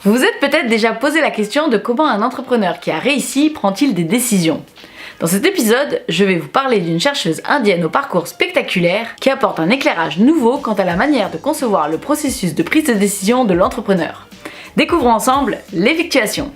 Vous vous êtes peut-être déjà posé la question de comment un entrepreneur qui a réussi prend-il des décisions. Dans cet épisode, je vais vous parler d'une chercheuse indienne au parcours spectaculaire qui apporte un éclairage nouveau quant à la manière de concevoir le processus de prise de décision de l'entrepreneur. Découvrons ensemble l'effectuation.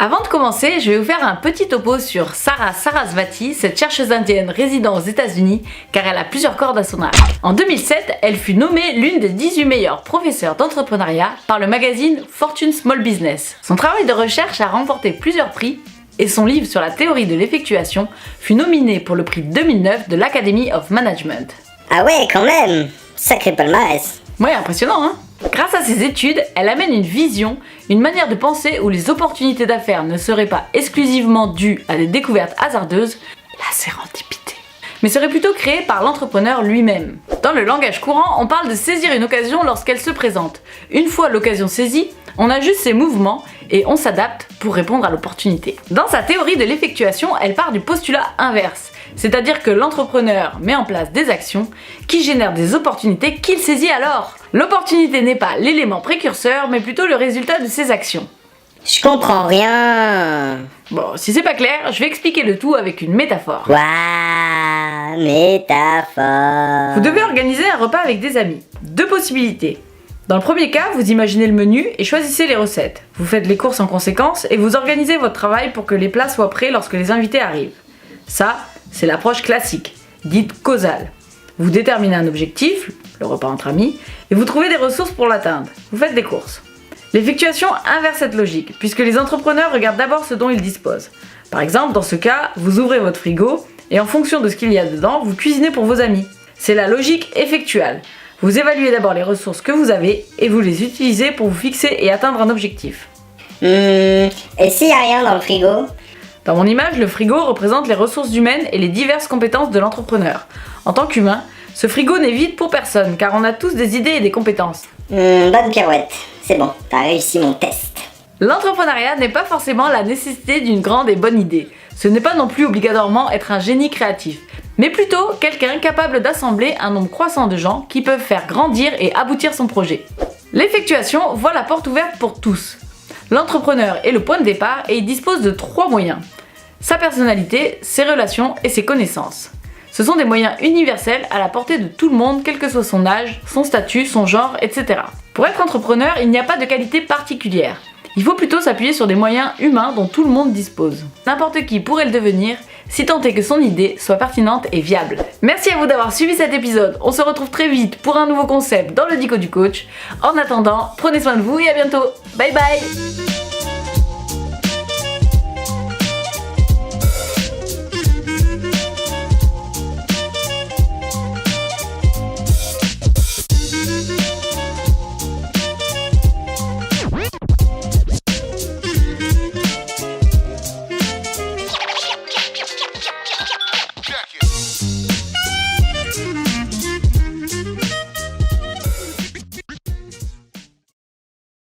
Avant de commencer, je vais vous faire un petit topo sur Sara Sarasvati, cette chercheuse indienne résidant aux États-Unis, car elle a plusieurs cordes à son arc. En 2007, elle fut nommée l'une des 18 meilleures professeurs d'entrepreneuriat par le magazine Fortune Small Business. Son travail de recherche a remporté plusieurs prix et son livre sur la théorie de l'effectuation fut nominé pour le prix 2009 de l'Academy of Management. Ah ouais, quand même! Sacré palmarès! Ouais, impressionnant, hein? Grâce à ses études, elle amène une vision, une manière de penser où les opportunités d'affaires ne seraient pas exclusivement dues à des découvertes hasardeuses, la sérendipité, mais seraient plutôt créées par l'entrepreneur lui-même. Dans le langage courant, on parle de saisir une occasion lorsqu'elle se présente. Une fois l'occasion saisie, on ajuste ses mouvements et on s'adapte pour répondre à l'opportunité. Dans sa théorie de l'effectuation, elle part du postulat inverse, c'est-à-dire que l'entrepreneur met en place des actions qui génèrent des opportunités qu'il saisit alors. L'opportunité n'est pas l'élément précurseur, mais plutôt le résultat de ses actions. Je comprends rien! Bon, si c'est pas clair, je vais expliquer le tout avec une métaphore. Waouh! Métaphore! Vous devez organiser un repas avec des amis. Deux possibilités. Dans le premier cas, vous imaginez le menu et choisissez les recettes. Vous faites les courses en conséquence et vous organisez votre travail pour que les plats soient prêts lorsque les invités arrivent. Ça, c'est l'approche classique, dite causale. Vous déterminez un objectif, le repas entre amis, et vous trouvez des ressources pour l'atteindre. Vous faites des courses. L'effectuation inverse cette logique, puisque les entrepreneurs regardent d'abord ce dont ils disposent. Par exemple, dans ce cas, vous ouvrez votre frigo, et en fonction de ce qu'il y a dedans, vous cuisinez pour vos amis. C'est la logique effectuale. Vous évaluez d'abord les ressources que vous avez, et vous les utilisez pour vous fixer et atteindre un objectif. Et s'il n'y a rien dans le frigo? Dans mon image, le frigo représente les ressources humaines et les diverses compétences de l'entrepreneur. En tant qu'humain, ce frigo n'est vide pour personne, car on a tous des idées et des compétences. Bonne pirouette. C'est bon, t'as réussi mon test. L'entrepreneuriat n'est pas forcément la nécessité d'une grande et bonne idée. Ce n'est pas non plus obligatoirement être un génie créatif, mais plutôt quelqu'un capable d'assembler un nombre croissant de gens qui peuvent faire grandir et aboutir son projet. L'effectuation voit la porte ouverte pour tous. L'entrepreneur est le point de départ et il dispose de 3 moyens. Sa personnalité, ses relations et ses connaissances. Ce sont des moyens universels à la portée de tout le monde, quel que soit son âge, son statut, son genre, etc. Pour être entrepreneur, il n'y a pas de qualité particulière. Il faut plutôt s'appuyer sur des moyens humains dont tout le monde dispose. N'importe qui pourrait le devenir, si tant est que son idée soit pertinente et viable. Merci à vous d'avoir suivi cet épisode. On se retrouve très vite pour un nouveau concept dans le Dico du coach. En attendant, prenez soin de vous et à bientôt. Bye bye!